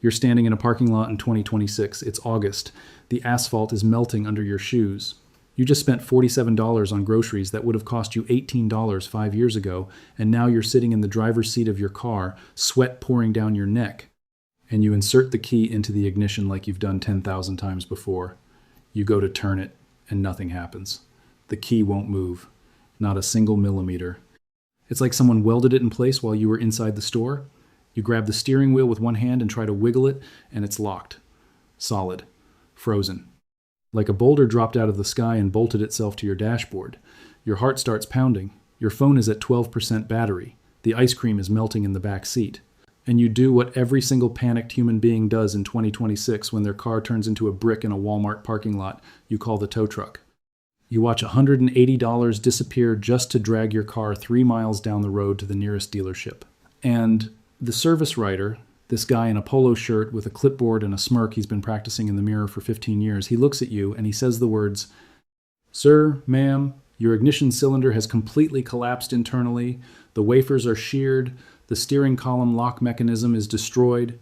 You're standing in a parking lot in 2026. It's August. The asphalt is melting under your shoes. You just spent $47 on groceries that would have cost you $18 5 years ago, and now you're sitting in the driver's seat of your car, sweat pouring down your neck. And you insert the key into the ignition like you've done 10,000 times before. You go to turn it, and nothing happens. The key won't move. Not a single millimeter. It's like someone welded it in place while you were inside the store. You grab the steering wheel with one hand and try to wiggle it, and it's locked. Solid. Frozen. Like a boulder dropped out of the sky and bolted itself to your dashboard. Your heart starts pounding. Your phone is at 12% battery. The ice cream is melting in the back seat. And you do what every single panicked human being does in 2026 when their car turns into a brick in a Walmart parking lot. You call the tow truck. You watch $180 disappear just to drag your car 3 miles down the road to the nearest dealership. And the service writer, this guy in a polo shirt with a clipboard and a smirk he's been practicing in the mirror for 15 years, he looks at you and he says the words, "Sir, ma'am, your ignition cylinder has completely collapsed internally. The wafers are sheared. The steering column lock mechanism is destroyed.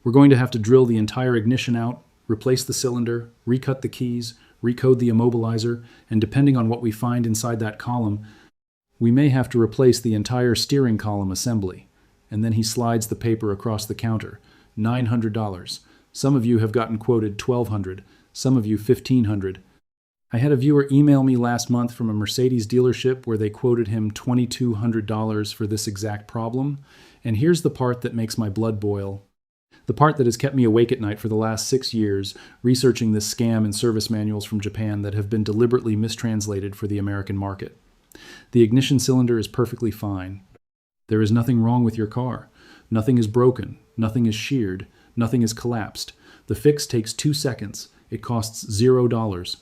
We're going to have to drill the entire ignition out, replace the cylinder, recut the keys, recode the immobilizer, and depending on what we find inside that column, we may have to replace the entire steering column assembly." And then he slides the paper across the counter. $900. Some of you have gotten quoted $1,200. Some of you $1,500. I had a viewer email me last month from a Mercedes dealership where they quoted him $2,200 for this exact problem. And here's the part that makes my blood boil. The part that has kept me awake at night for the last 6 years, researching this scam in service manuals from Japan that have been deliberately mistranslated for the American market. The ignition cylinder is perfectly fine. There is nothing wrong with your car. Nothing is broken. Nothing is sheared. Nothing is collapsed. The fix takes 2 seconds. It costs $0.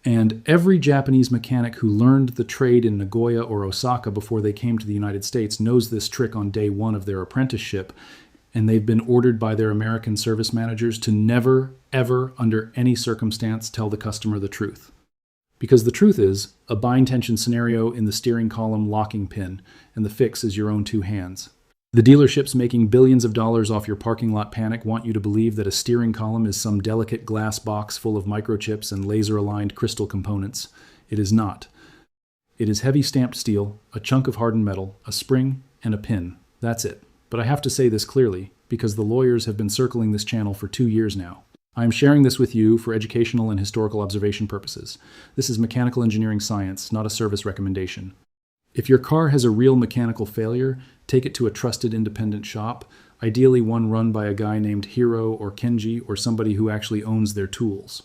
And every Japanese mechanic who learned the trade in Nagoya or Osaka before they came to the United States knows this trick on day 1 of their apprenticeship, and they've been ordered by their American service managers to never, ever, under any circumstance, tell the customer the truth. Because the truth is, a bind tension scenario in the steering column locking pin, and the fix is your own 2 hands. The dealerships making billions of dollars off your parking lot panic want you to believe that a steering column is some delicate glass box full of microchips and laser-aligned crystal components. It is not. It is heavy stamped steel, a chunk of hardened metal, a spring, and a pin. That's it. But I have to say this clearly, because the lawyers have been circling this channel for 2 years now. I am sharing this with you for educational and historical observation purposes. This is mechanical engineering science, not a service recommendation. If your car has a real mechanical failure, take it to a trusted independent shop, ideally one run by a guy named Hiro or Kenji or somebody who actually owns their tools.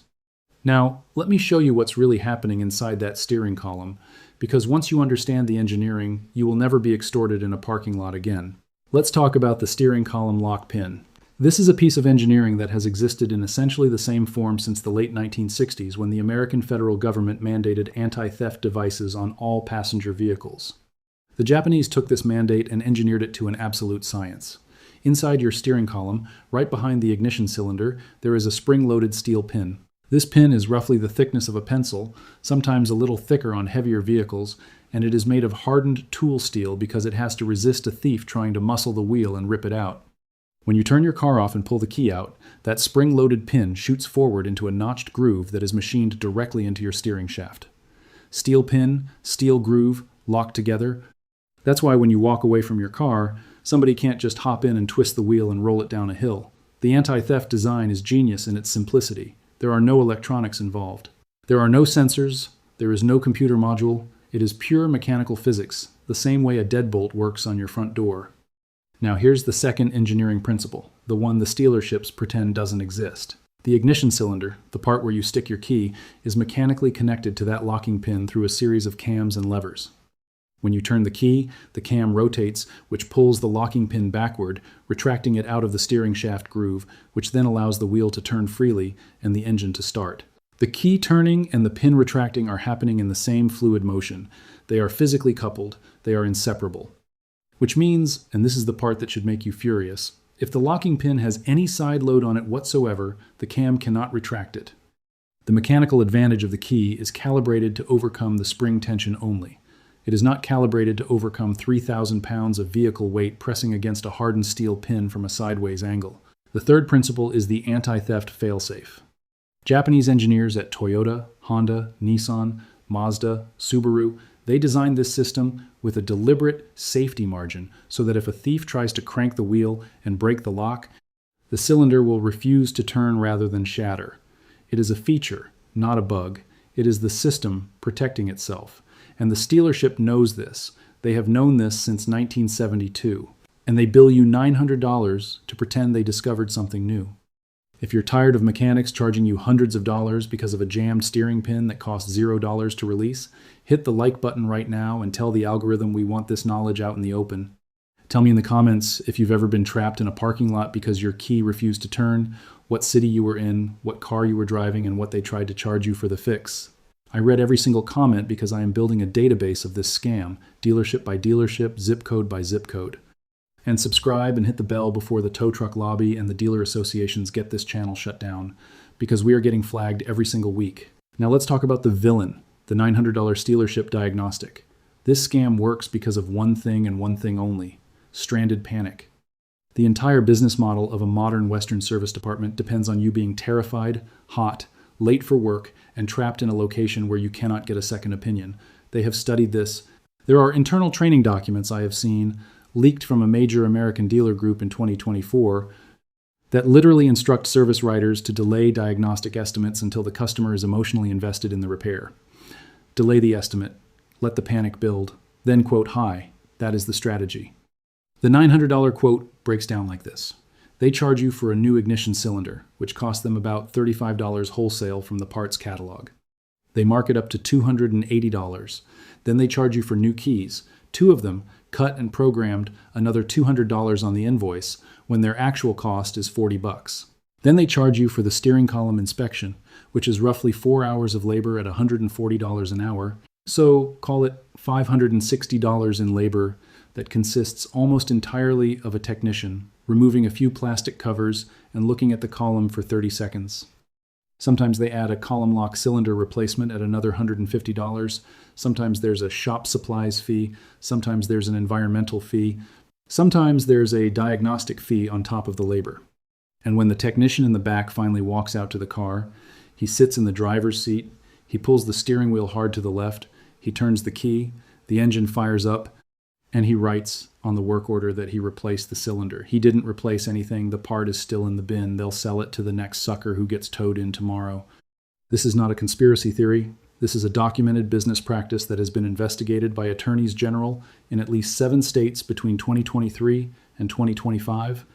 Now, let me show you what's really happening inside that steering column, because once you understand the engineering, you will never be extorted in a parking lot again. Let's talk about the steering column lock pin. This is a piece of engineering that has existed in essentially the same form since the late 1960s when the American federal government mandated anti-theft devices on all passenger vehicles. The Japanese took this mandate and engineered it to an absolute science. Inside your steering column, right behind the ignition cylinder, there is a spring-loaded steel pin. This pin is roughly the thickness of a pencil, sometimes a little thicker on heavier vehicles, and it is made of hardened tool steel because it has to resist a thief trying to muscle the wheel and rip it out. When you turn your car off and pull the key out, that spring-loaded pin shoots forward into a notched groove that is machined directly into your steering shaft. Steel pin, steel groove, locked together. That's why when you walk away from your car, somebody can't just hop in and twist the wheel and roll it down a hill. The anti-theft design is genius in its simplicity. There are no electronics involved. There are no sensors. There is no computer module. It is pure mechanical physics, the same way a deadbolt works on your front door. Now here's the second engineering principle, the one the Stealerships pretend doesn't exist. The ignition cylinder, the part where you stick your key, is mechanically connected to that locking pin through a series of cams and levers. When you turn the key, the cam rotates, which pulls the locking pin backward, retracting it out of the steering shaft groove, which then allows the wheel to turn freely and the engine to start. The key turning and the pin retracting are happening in the same fluid motion. They are physically coupled. They are inseparable. Which means, and this is the part that should make you furious, if the locking pin has any side load on it whatsoever, the cam cannot retract it. The mechanical advantage of the key is calibrated to overcome the spring tension only. It is not calibrated to overcome 3,000 pounds of vehicle weight pressing against a hardened steel pin from a sideways angle. The third principle is the anti-theft failsafe. Japanese engineers at Toyota, Honda, Nissan, Mazda, Subaru, they designed this system with a deliberate safety margin so that if a thief tries to crank the wheel and break the lock, the cylinder will refuse to turn rather than shatter. It is a feature, not a bug. It is the system protecting itself. And the Stealership knows this. They have known this since 1972. And they bill you $900 to pretend they discovered something new. If you're tired of mechanics charging you hundreds of dollars because of a jammed steering pin that costs $0 to release, hit the like button right now and tell the algorithm we want this knowledge out in the open. Tell me in the comments if you've ever been trapped in a parking lot because your key refused to turn, what city you were in, what car you were driving, and what they tried to charge you for the fix. I read every single comment because I am building a database of this scam, dealership by dealership, zip code by zip code. And subscribe and hit the bell before the tow truck lobby and the dealer associations get this channel shut down, because we are getting flagged every single week. Now let's talk about the villain, the $900 Stealership diagnostic. This scam works because of one thing and one thing only: stranded panic. The entire business model of a modern Western service department depends on you being terrified, hot, late for work, and trapped in a location where you cannot get a second opinion. They have studied this. There are internal training documents I have seen leaked from a major American dealer group in 2024 that literally instruct service writers to delay diagnostic estimates until the customer is emotionally invested in the repair. Delay the estimate, let the panic build, then quote high. That is the strategy. The $900 quote breaks down like this. They charge you for a new ignition cylinder, which costs them about $35 wholesale from the parts catalog. They mark it up to $280. Then they charge you for new keys, 2 of them, cut and programmed another $200 on the invoice when their actual cost is $40. Then they charge you for the steering column inspection, which is roughly 4 hours of labor at $140 an hour. So call it $560 in labor that consists almost entirely of a technician removing a few plastic covers and looking at the column for 30 seconds. Sometimes they add a column lock cylinder replacement at another $150. Sometimes there's a shop supplies fee. Sometimes there's an environmental fee. Sometimes there's a diagnostic fee on top of the labor. And when the technician in the back finally walks out to the car, he sits in the driver's seat, he pulls the steering wheel hard to the left, he turns the key, the engine fires up, and he writes on the work order that he replaced the cylinder. He didn't replace anything. The part is still in the bin. They'll sell it to the next sucker who gets towed in tomorrow. This is not a conspiracy theory. This is a documented business practice that has been investigated by attorneys general in at least 7 states between 2023 and 2025.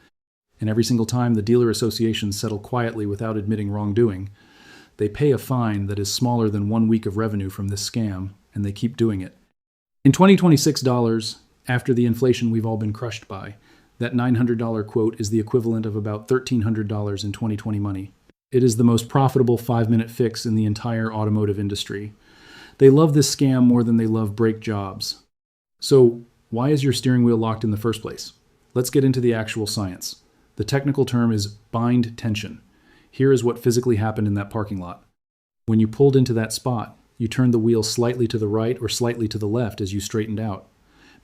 And every single time the dealer associations settle quietly without admitting wrongdoing, they pay a fine that is smaller than 1 week of revenue from this scam, and they keep doing it. In 2026 dollars, after the inflation we've all been crushed by, that $900 quote is the equivalent of about $1,300 in 2020 money. It is the most profitable 5-minute fix in the entire automotive industry. They love this scam more than they love brake jobs. So why is your steering wheel locked in the first place? Let's get into the actual science. The technical term is bind tension. Here is what physically happened in that parking lot. When you pulled into that spot, you turned the wheel slightly to the right or slightly to the left as you straightened out.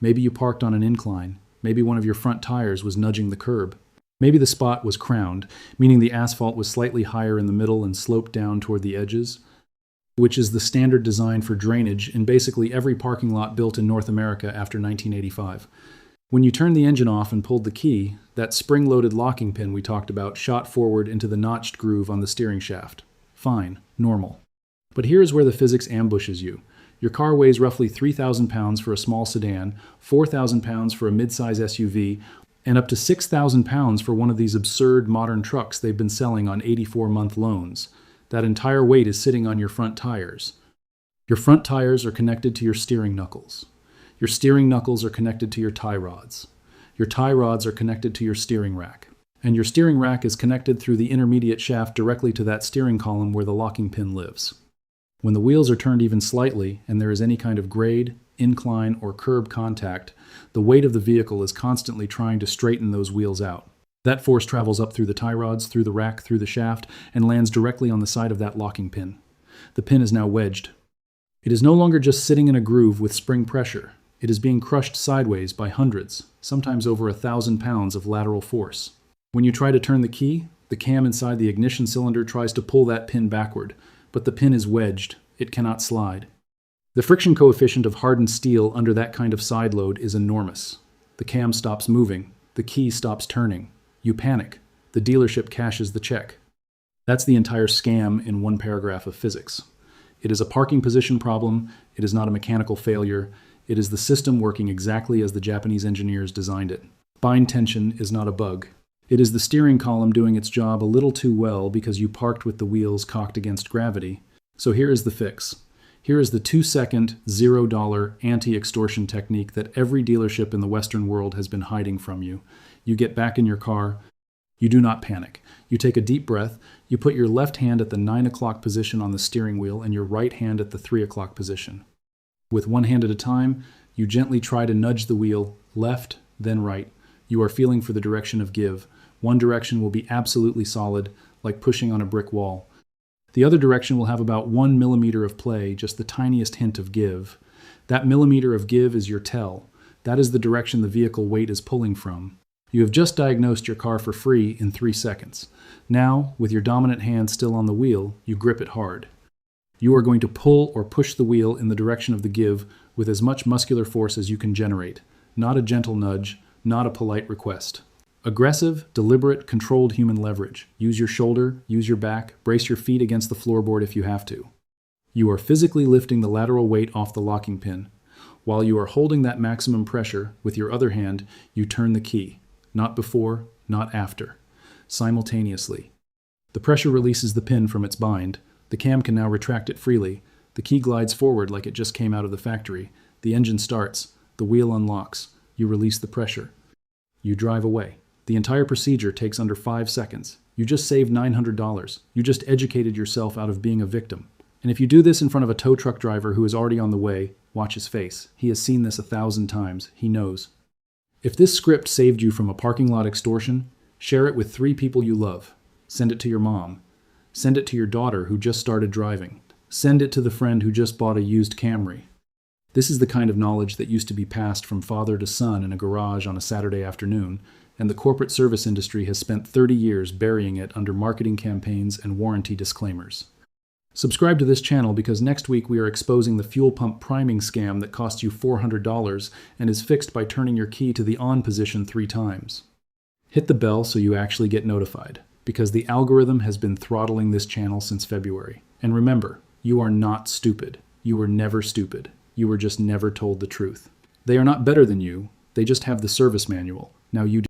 Maybe you parked on an incline. Maybe one of your front tires was nudging the curb. Maybe the spot was crowned, meaning the asphalt was slightly higher in the middle and sloped down toward the edges, which is the standard design for drainage in basically every parking lot built in North America after 1985. When you turned the engine off and pulled the key, that spring-loaded locking pin we talked about shot forward into the notched groove on the steering shaft. Fine, normal. But here is where the physics ambushes you. Your car weighs roughly 3,000 pounds for a small sedan, 4,000 pounds for a midsize SUV, and up to 6,000 pounds for one of these absurd modern trucks they've been selling on 84-month loans. That entire weight is sitting on your front tires. Your front tires are connected to your steering knuckles. Your steering knuckles are connected to your tie rods. Your tie rods are connected to your steering rack. And your steering rack is connected through the intermediate shaft directly to that steering column where the locking pin lives. When the wheels are turned even slightly and there is any kind of grade, incline, or curb contact, the weight of the vehicle is constantly trying to straighten those wheels out. That force travels up through the tie rods, through the rack, through the shaft, and lands directly on the side of that locking pin. The pin is now wedged. It is no longer just sitting in a groove with spring pressure. It is being crushed sideways by hundreds, sometimes over 1,000 pounds of lateral force. When you try to turn the key, the cam inside the ignition cylinder tries to pull that pin backward, but the pin is wedged. It cannot slide. The friction coefficient of hardened steel under that kind of side load is enormous. The cam stops moving. The key stops turning. You panic. The dealership cashes the check. That's the entire scam in one paragraph of physics. It is a parking position problem. It is not a mechanical failure. It is the system working exactly as the Japanese engineers designed it. Bind tension is not a bug. It is the steering column doing its job a little too well because you parked with the wheels cocked against gravity. So here is the fix. Here is the 2-second, $0 anti-extortion technique that every dealership in the Western world has been hiding from you. You get back in your car. You do not panic. You take a deep breath. You put your left hand at the 9 o'clock position on the steering wheel and your right hand at the 3 o'clock position. With one hand at a time, you gently try to nudge the wheel left, then right. You are feeling for the direction of give. One direction will be absolutely solid, like pushing on a brick wall. The other direction will have about 1 millimeter of play, just the tiniest hint of give. That millimeter of give is your tell. That is the direction the vehicle weight is pulling from. You have just diagnosed your car for free in 3 seconds. Now, with your dominant hand still on the wheel, you grip it hard. You are going to pull or push the wheel in the direction of the give with as much muscular force as you can generate. Not a gentle nudge, not a polite request. Aggressive, deliberate, controlled human leverage. Use your shoulder, use your back, brace your feet against the floorboard if you have to. You are physically lifting the lateral weight off the locking pin. While you are holding that maximum pressure, with your other hand, you turn the key. Not before, not after. Simultaneously. The pressure releases the pin from its bind. The cam can now retract it freely. The key glides forward like it just came out of the factory. The engine starts. The wheel unlocks. You release the pressure. You drive away. The entire procedure takes under 5 seconds. You just saved $900. You just educated yourself out of being a victim. And if you do this in front of a tow truck driver who is already on the way, watch his face. He has seen this 1,000 times. He knows. If this script saved you from a parking lot extortion, share it with 3 people you love. Send it to your mom. Send it to your daughter who just started driving. Send it to the friend who just bought a used Camry. This is the kind of knowledge that used to be passed from father to son in a garage on a Saturday afternoon, and the corporate service industry has spent 30 years burying it under marketing campaigns and warranty disclaimers. Subscribe to this channel because next week we are exposing the fuel pump priming scam that costs you $400 and is fixed by turning your key to the on position 3 times. Hit the bell so you actually get notified, because the algorithm has been throttling this channel since February. And remember, you are not stupid. You were never stupid. You were just never told the truth. They are not better than you. They just have the service manual. Now you do.